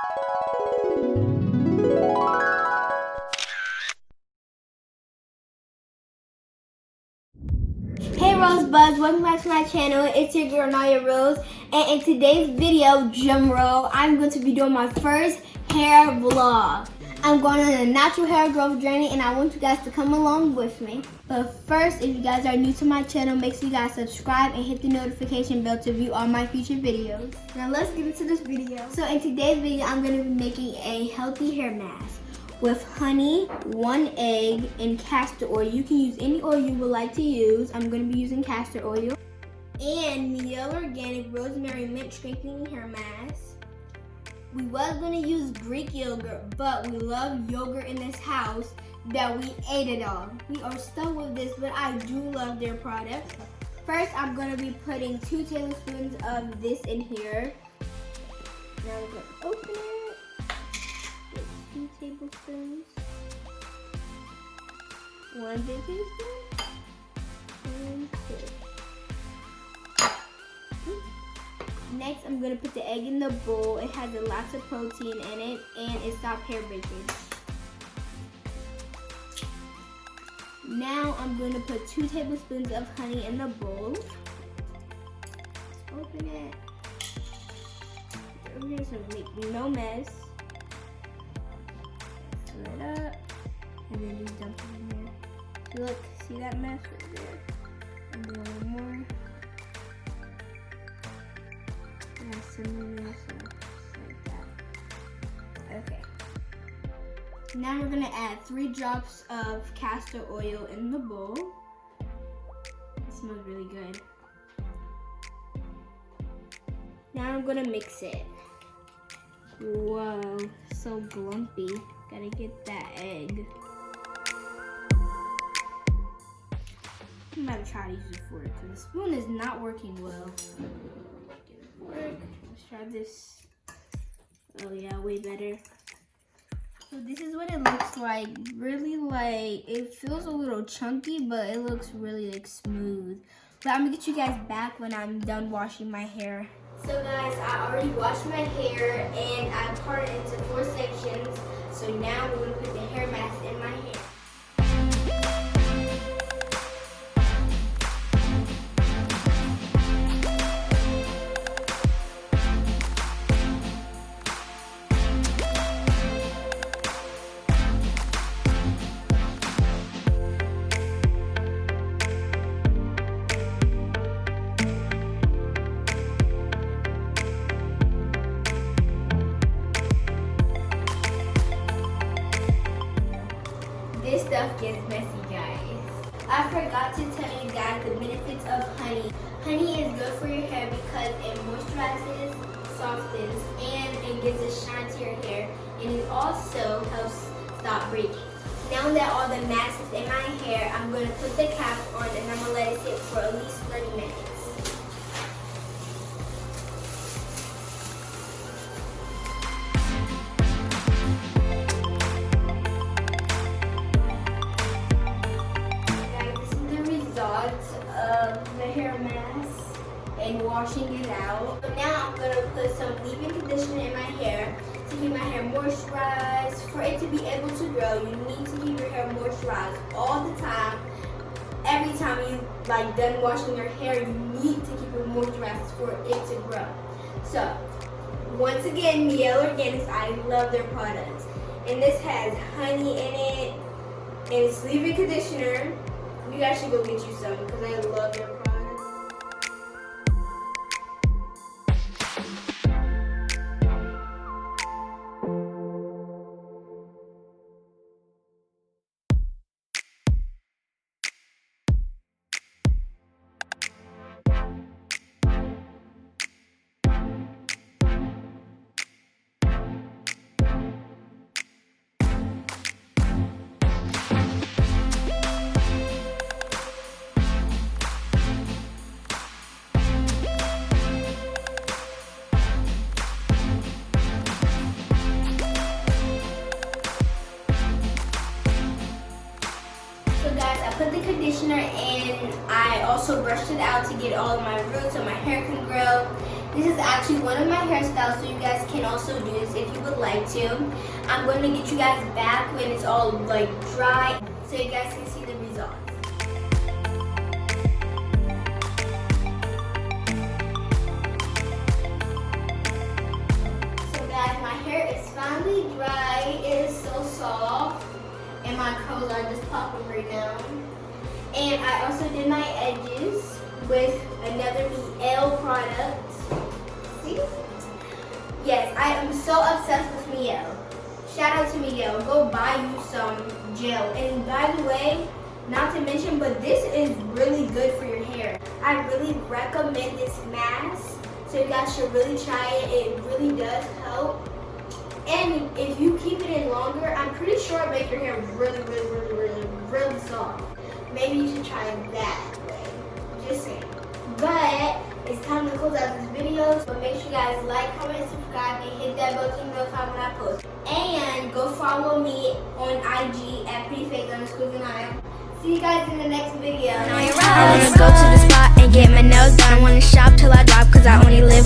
Hey Rosebuds, welcome back to my channel. It's your girl Niyah Rose, and in today's video, drum roll, I'm going to be doing my first hair vlog. I'm going on a natural hair growth journey, and I want you guys to come along with me. But first, if you guys are new to my channel, make sure you guys subscribe and hit the notification bell to view all my future videos. Now let's get into this video. So in today's video, I'm going to be making a healthy hair mask with honey, 1 egg, and castor oil. You can use any oil you would like to use. I'm going to be using castor oil. And Mielle organic rosemary mint strengthening hair mask. We was going to use Greek yogurt, but we love yogurt in this house that we ate it all. We are stuck with this, but I do love their product. First, I'm going to be putting 2 tablespoons of this in here. Now I'm going to open it. 2 tablespoons. 1 baking spoon. And 2. Next, I'm going to put the egg in the bowl. It has lots of protein in it, and it stops hair breakage. Now, I'm going to put 2 tablespoons of honey in the bowl. Open it. Over here so make no mess. Fill it up, and then just dump it in there. So look, see that mess right there? And do a little more. And some of this like that. Okay. Now we're gonna add 3 drops of castor oil in the bowl. It smells really good. Now I'm gonna mix it. Whoa, so glumpy. Gotta get that egg. I'm about to try to use a fork because the spoon is not working well. Get a fork. Let's try this. Oh yeah, way better. So this is what it looks like. Really like, it feels a little chunky, but it looks really like smooth. But I'm gonna get you guys back when I'm done washing my hair. So guys, I already washed my hair and I parted it into 4 sections. So now we're going to put the hair mask in my hair. This stuff gets messy, guys. I forgot to tell you guys the benefits of honey. Honey is good for your hair because it moisturizes, softens, and it gives a shine to your hair. And it also helps stop breaking. Now that all the mask is in my hair, I'm going to put the cap on and I'm going to let it sit for at least 30 minutes. Of the hair mask and washing it out. So now I'm going to put some leave-in conditioner in my hair to keep my hair moisturized. For it to be able to grow, you need to keep your hair moisturized all the time. Every time you done washing your hair, you need to keep it moisturized for it to grow. So once again, Mielle Organics, I love their products. And this has honey in it and it's leave-in conditioner. You guys should go get you some because I love their products. put the conditioner in. I also brushed it out to get all of my roots so my hair can grow. This is actually one of my hairstyles, so you guys can also do this if you would like to. I'm going to get you guys back when it's all like dry, so you guys can see the results. So guys, my hair is finally dry. It is so soft, and my curls are just popping right now. And I also did my edges with another Mielle product. See? Yes, I am so obsessed with Mielle. Shout out to Mielle. Go buy you some gel. And by the way, not to mention, but this is really good for your hair. I really recommend this mask. So you guys should really try it. It really does help. And if you keep it in longer, I'm pretty sure it makes your hair really soft. Maybe you should try it that way. Just saying. But it's time to close out this video. So make sure you guys like, comment, and subscribe, and hit that bell to notify when I post. And go follow me on IG at prettyface_Niyah. See you guys in the next video. I wanna go to the spot and get my nails done. I wanna shop till I drop, cause I only live